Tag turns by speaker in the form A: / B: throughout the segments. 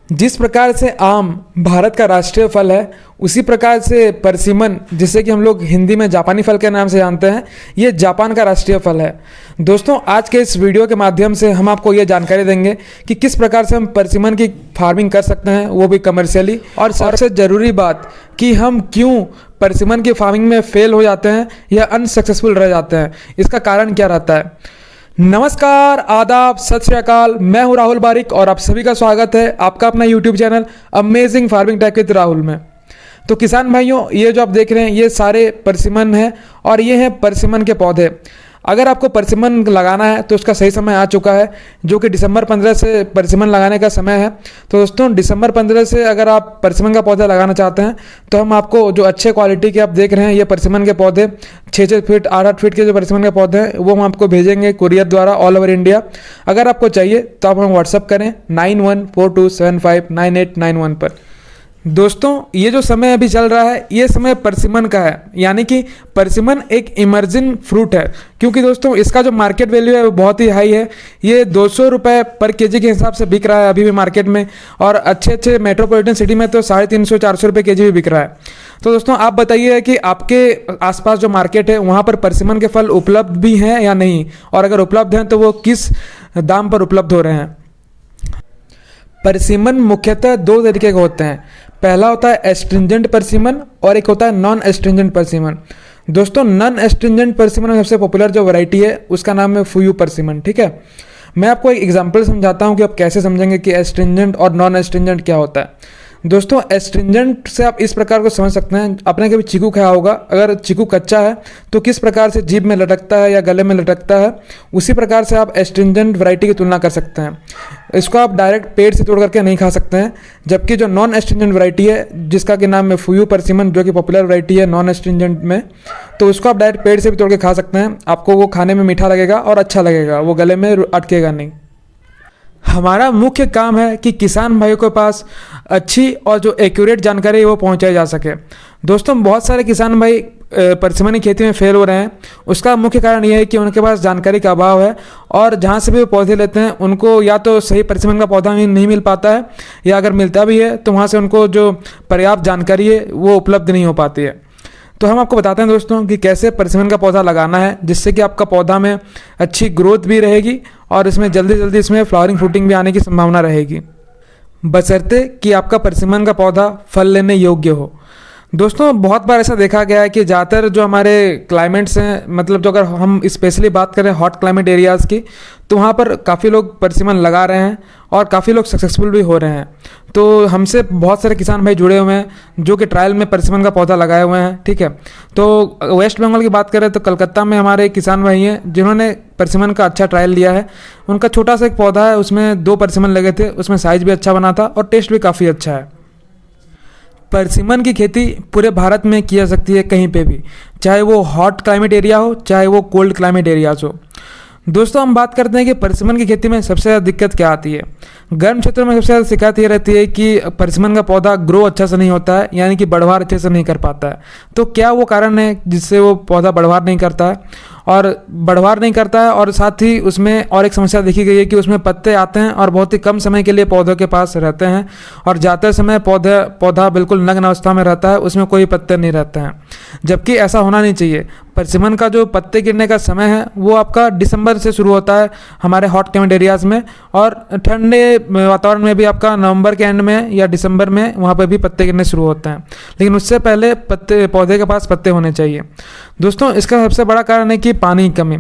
A: जिस प्रकार से आम भारत का राष्ट्रीय फल है, उसी प्रकार से परसिमन, जिसे कि हम लोग हिंदी में जापानी फल के नाम से जानते हैं, ये जापान का राष्ट्रीय फल है। दोस्तों, आज के इस वीडियो के माध्यम से हम आपको ये जानकारी देंगे कि किस प्रकार से हम परसिमन की फार्मिंग कर सकते हैं, वो भी कमर्शियली। और सबसे ज़रूरी बात कि हम क्यों परसिमन की फार्मिंग में फेल हो जाते हैं या अनसक्सेसफुल रह जाते हैं, इसका कारण क्या रहता है। नमस्कार, आदाब, सत श्री अकाल। मैं हूं राहुल बारिक और आप सभी का स्वागत है आपका अपना YouTube channel amazing farming tech with Rahul में। तो किसान भाइयों, ये जो आप देख रहे हैं ये सारे परसिमन हैं और ये हैं परसिमन के पौधे। अगर आपको परसिमन लगाना है तो उसका सही समय आ चुका है, जो कि दिसंबर 15 से परसिमन लगाने का समय है। तो दोस्तों, दिसंबर 15 से अगर आप परसिमन का पौधा लगाना चाहते हैं तो हम आपको जो अच्छे क्वालिटी के आप देख रहे हैं ये परसिमन के पौधे 6-6 फीट 8-8 फीट के जो परसिमन के पौधे हैं वो हम आपको भेजेंगे कुरियर द्वारा ऑल ओवर इंडिया। अगर आपको चाहिए तो आप हमें व्हाट्सअप करें 9142759891 पर। दोस्तों, ये जो समय अभी चल रहा है ये समय परसिमन का है, यानी कि परसिमन एक इमर्जिंग फ्रूट है, क्योंकि दोस्तों इसका जो मार्केट वैल्यू है वो बहुत ही हाई है। ये 200 रुपये पर केजी के हिसाब से बिक रहा है अभी भी मार्केट में, और अच्छे मेट्रोपॉलिटन सिटी में तो 350-400 रुपये केजी भी बिक रहा है। तो दोस्तों, आप बताइए कि आपके आसपास जो मार्केट है वहाँ पर परसिमन के फल उपलब्ध भी हैं या नहीं, और अगर उपलब्ध हैं तो वो किस दाम पर उपलब्ध हो रहे हैं। परसिमन मुख्यतः दो तरीके के होते हैं। पहला होता है एस्ट्रिंजेंट परसिमन और एक होता है नॉन एस्ट्रिंजेंट परसिमन। दोस्तों, नॉन एस्ट्रिंजेंट परसिमन में सबसे पॉपुलर जो वैरायटी है उसका नाम है फुयू परसिमन। ठीक है, मैं आपको एक एग्जांपल समझाता हूं कि आप कैसे समझेंगे कि एस्ट्रिंजेंट और नॉन एस्ट्रिंजेंट क्या होता है। दोस्तों, एस्ट्रिंजेंट से आप इस प्रकार को समझ सकते हैं, आपने कभी चीकू खाया होगा, अगर चीकू कच्चा है तो किस प्रकार से जीभ में लटकता है या गले में लटकता है, उसी प्रकार से आप एस्ट्रिंजेंट वैरायटी की तुलना कर सकते हैं। इसको आप डायरेक्ट पेड़ से तोड़ करके नहीं खा सकते हैं, जबकि जो नॉन एस्ट्रिंजेंट वैरायटी है जिसका कि नाम है फुयू परसिमन, जो कि पॉपुलर वैरायटी है नॉन एस्ट्रिंजेंट में, तो उसको आप डायरेक्ट पेड़ से भी तोड़ के खा सकते हैं। आपको वो खाने में मीठा लगेगा और अच्छा लगेगा, वो गले में अटकेगा नहीं। हमारा मुख्य काम है कि किसान भाइयों के पास अच्छी और जो एक्यूरेट जानकारी है वो पहुंचाई जा सके। दोस्तों, बहुत सारे किसान भाई परसिमन की खेती में फेल हो रहे हैं। उसका मुख्य कारण यह है कि उनके पास जानकारी का अभाव है, और जहां से भी वो पौधे लेते हैं उनको या तो सही परसिमन का पौधा नहीं मिल पाता है, या अगर मिलता भी है तो वहाँ से उनको जो पर्याप्त जानकारी है वो उपलब्ध नहीं हो पाती है। तो हम आपको बताते हैं दोस्तों कि कैसे परसिमन का पौधा लगाना है, जिससे कि आपका पौधा में अच्छी ग्रोथ भी रहेगी और इसमें जल्दी इसमें फ्लावरिंग फ्रूटिंग भी आने की संभावना रहेगी, बशर्ते कि आपका परसिमन का पौधा फल लेने योग्य हो। दोस्तों, बहुत बार ऐसा देखा गया है कि ज़्यादातर जो हमारे क्लाइमेट्स हैं, मतलब जो अगर हम स्पेशली बात करें हॉट क्लाइमेट एरियाज़ की, तो वहाँ पर काफ़ी लोग परसिमन लगा रहे हैं और काफ़ी लोग सक्सेसफुल भी हो रहे हैं। तो हमसे बहुत सारे किसान भाई जुड़े हुए हैं जो कि ट्रायल में परसिमन का पौधा लगाए हुए हैं। ठीक है, तो वेस्ट बंगाल की बात करें तो कलकत्ता में हमारे किसान भाई हैं जिन्होंने परसिमन का अच्छा ट्रायल लिया है। उनका छोटा सा एक पौधा है, उसमें 2 परसिमन लगे थे, उसमें साइज़ भी अच्छा बना था और टेस्ट भी काफ़ी अच्छा है। परसिमन की खेती पूरे भारत में की जा सकती है, कहीं पे भी, चाहे वो हॉट क्लाइमेट एरिया हो चाहे वो कोल्ड क्लाइमेट एरियाज हो। दोस्तों, हम बात करते हैं कि परसिमन की खेती में सबसे ज़्यादा दिक्कत क्या आती है। गर्म क्षेत्रों में सबसे ज़्यादा शिकायत ये रहती है कि परसिमन का पौधा ग्रो अच्छा से नहीं होता है, यानी कि बढ़वार अच्छे से नहीं कर पाता है। तो क्या वो कारण है जिससे वो पौधा बढ़वार नहीं करता है, और बढ़वार नहीं करता है, और साथ ही उसमें और एक समस्या देखी गई है कि उसमें पत्ते आते हैं और बहुत ही कम समय के लिए पौधों के पास रहते हैं, और जाते समय पौधा बिल्कुल नग्न अवस्था में रहता है, उसमें कोई पत्ते नहीं रहते हैं, जबकि ऐसा होना नहीं चाहिए। परसिमन का जो पत्ते गिरने का समय है वो आपका दिसंबर से शुरू होता है हमारे हॉट क्लाइमेट एरियाज़ में, और ठंडे वातावरण में भी आपका नवंबर के एंड में या दिसंबर में वहाँ पर भी पत्ते गिरने शुरू होते हैं, लेकिन उससे पहले पौधे के पास पत्ते होने चाहिए। दोस्तों, इसका सबसे बड़ा कारण है कि पानी की कमी।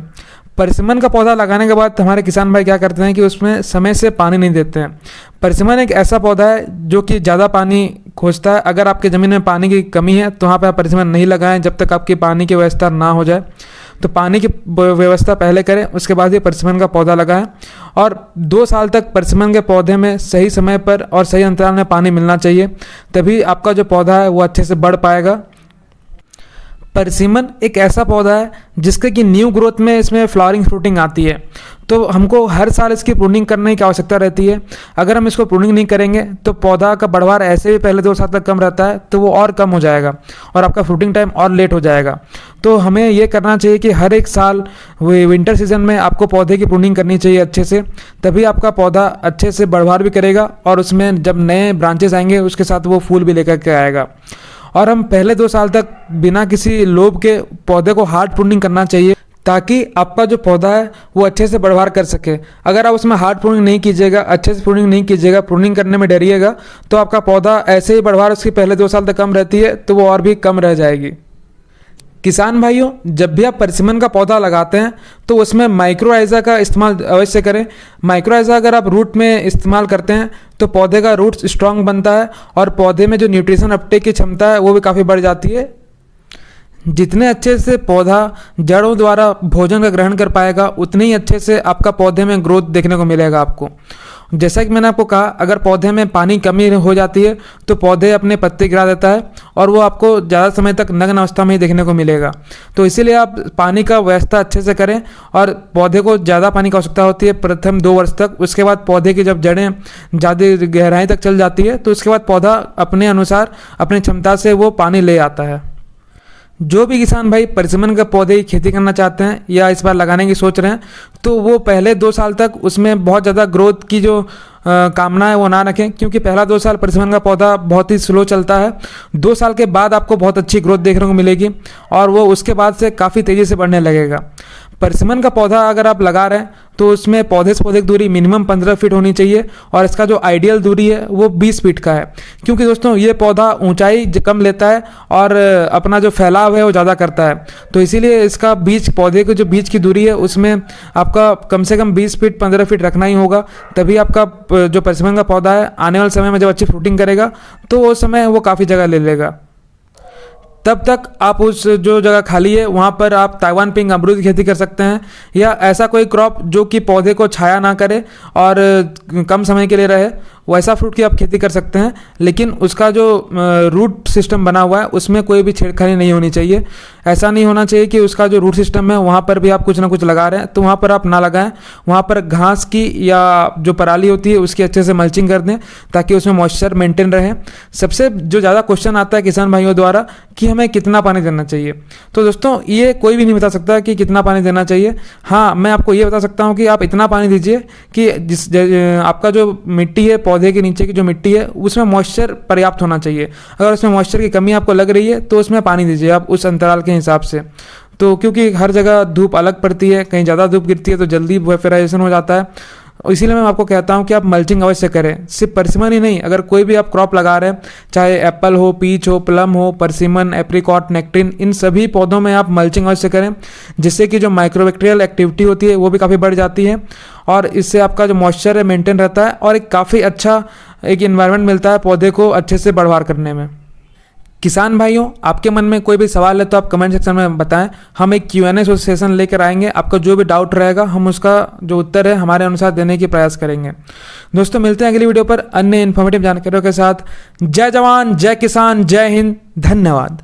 A: परसिमन का पौधा लगाने के बाद हमारे किसान भाई क्या करते हैं कि उसमें समय से पानी नहीं देते हैं। परसिमन एक ऐसा पौधा है जो कि ज़्यादा पानी खोजता है। अगर आपकी ज़मीन में पानी की कमी है तो वहाँ पर आप परसिमन नहीं लगाएं जब तक आपकी पानी की व्यवस्था ना हो जाए। तो पानी की व्यवस्था पहले करें, उसके बाद ही परसिमन का पौधा लगाएं, और 2 साल तक परसिमन के पौधे में सही समय पर और सही अंतराल में पानी मिलना चाहिए, तभी आपका जो पौधा है वो अच्छे से बढ़ पाएगा। परसिमन एक ऐसा पौधा है जिसके कि न्यू ग्रोथ में इसमें फ्लावरिंग फ्रूटिंग आती है, तो हमको हर साल इसकी प्रूनिंग करने की आवश्यकता रहती है। अगर हम इसको प्रूनिंग नहीं करेंगे तो पौधा का बढ़वार ऐसे भी पहले 2 साल तक कम रहता है, तो वो और कम हो जाएगा और आपका फ्रूटिंग टाइम और लेट हो जाएगा। तो हमें ये करना चाहिए कि हर एक साल विंटर सीजन में आपको पौधे की प्रूनिंग करनी चाहिए अच्छे से, तभी आपका पौधा अच्छे से बढ़वार भी करेगा और उसमें जब नए ब्रांचेस आएंगे उसके साथ वो फूल भी लेकर के आएगा। और हम पहले 2 साल तक बिना किसी लोभ के पौधे को हार्ड प्रूनिंग करना चाहिए, ताकि आपका जो पौधा है वो अच्छे से बढ़वार कर सके। अगर आप उसमें हार्ड प्रूनिंग नहीं कीजिएगा, अच्छे से प्रूनिंग नहीं कीजिएगा, प्रूनिंग करने में डरिएगा, तो आपका पौधा ऐसे ही बढ़वार उसकी पहले 2 साल तक कम रहती है, तो वो और भी कम रह जाएगी। किसान भाइयों, जब भी आप परसिमन का पौधा लगाते हैं तो उसमें माइक्रोराइजा का इस्तेमाल अवश्य करें। माइक्रोराइजा अगर आप रूट में इस्तेमाल करते हैं तो पौधे का रूट स्ट्रांग बनता है और पौधे में जो न्यूट्रिशन अपटेक की क्षमता है वो भी काफ़ी बढ़ जाती है। जितने अच्छे से पौधा जड़ों द्वारा भोजन का ग्रहण कर पाएगा, उतने ही अच्छे से आपका पौधे में ग्रोथ देखने को मिलेगा आपको। जैसा कि मैंने आपको कहा, अगर पौधे में पानी कमी हो जाती है तो पौधे अपने पत्ते गिरा देता है और वो आपको ज़्यादा समय तक नग्न अवस्था में ही देखने को मिलेगा। तो इसीलिए आप पानी का व्यवस्था अच्छे से करें और पौधे को ज़्यादा पानी की आवश्यकता होती है प्रथम 2 वर्ष तक। उसके बाद पौधे की जब जड़ें ज़्यादा गहराई तक चल जाती है तो उसके बाद पौधा अपने अनुसार अपनी क्षमता से वो पानी ले आता है। जो भी किसान भाई परसिमन के पौधे की खेती करना चाहते हैं या इस बार लगाने की सोच रहे हैं, तो वो पहले 2 साल तक उसमें बहुत ज़्यादा ग्रोथ की जो कामना है वो ना रखें, क्योंकि पहला 2 साल परसिमन का पौधा बहुत ही स्लो चलता है। 2 साल के बाद आपको बहुत अच्छी ग्रोथ देखने को मिलेगी और वो उसके बाद से काफ़ी तेज़ी से बढ़ने लगेगा। परसिमन का पौधा अगर आप लगा रहे हैं तो उसमें पौधे से पौधे की दूरी मिनिमम 15 फीट होनी चाहिए और इसका जो आइडियल दूरी है वो 20 फीट का है, क्योंकि दोस्तों ये पौधा ऊंचाई कम लेता है और अपना जो फैलाव है वो ज़्यादा करता है। तो इसीलिए इसका बीच पौधे की जो बीच की दूरी है उसमें आपका कम से कम 20 फीट 15 फीट रखना ही होगा, तभी आपका जो परसिमन का पौधा है आने वाले समय में जब अच्छी फ्रूटिंग करेगा तो उस समय वो काफ़ी जगह ले लेगा। तब तक आप उस जो जगह खाली है वहाँ पर आप ताइवान पिंक अमरूद की खेती कर सकते हैं, या ऐसा कोई क्रॉप जो कि पौधे को छाया ना करे और कम समय के लिए रहे, वैसा फ्रूट की आप खेती कर सकते हैं। लेकिन उसका जो रूट सिस्टम बना हुआ है उसमें कोई भी छेड़खानी नहीं होनी चाहिए। ऐसा नहीं होना चाहिए कि उसका जो रूट सिस्टम है वहाँ पर भी आप कुछ ना कुछ लगा रहे हैं तो वहाँ पर आप ना लगाएं। वहाँ पर घास की या जो पराली होती है उसकी अच्छे से मल्चिंग कर दें ताकि उसमें मॉइस्चर मेंटेन रहे। सबसे जो ज़्यादा क्वेश्चन आता है किसान भाइयों द्वारा कि हमें कितना पानी देना चाहिए, तो दोस्तों ये कोई भी नहीं बता सकता कि कितना पानी देना चाहिए। हाँ, मैं आपको ये बता सकता हूँ कि आप इतना पानी दीजिए कि आपका जो मिट्टी है, पौधे के नीचे की जो मिट्टी है उसमें मॉइस्चर पर्याप्त होना चाहिए। अगर उसमें मॉइस्चर की कमी आपको लग रही है तो उसमें पानी दीजिए आप उस अंतराल के हिसाब से। तो क्योंकि हर जगह धूप अलग पड़ती है, कहीं ज़्यादा धूप गिरती है तो जल्दी वेपराइजेशन हो जाता है, इसीलिए मैं आपको कहता हूं कि आप मल्चिंग अवश्य करें। सिर्फ परसिमन ही नहीं, अगर कोई भी आप क्रॉप लगा रहे हैं, चाहे एप्पल हो, पीच हो, प्लम हो, परसिमन, एप्रिकॉट, नेक्ट्रिन, इन सभी पौधों में आप मल्चिंग अवश्य करें, जिससे कि जो माइक्रोबैक्टीरियल एक्टिविटी होती है वो भी काफ़ी बढ़ जाती है और इससे आपका जो मॉइस्चर है मेंटेन रहता है और एक काफ़ी अच्छा एक इन्वायरमेंट मिलता है पौधे को अच्छे से बढ़वार करने में। किसान भाइयों, आपके मन में कोई भी सवाल है तो आप कमेंट सेक्शन में बताएं। हम एक Q&A सेशन लेकर आएंगे, आपका जो भी डाउट रहेगा हम उसका जो उत्तर है हमारे अनुसार देने की प्रयास करेंगे। दोस्तों, मिलते हैं अगली वीडियो पर अन्य इन्फॉर्मेटिव जानकारियों के साथ। जय जवान, जय किसान, जय हिंद, धन्यवाद।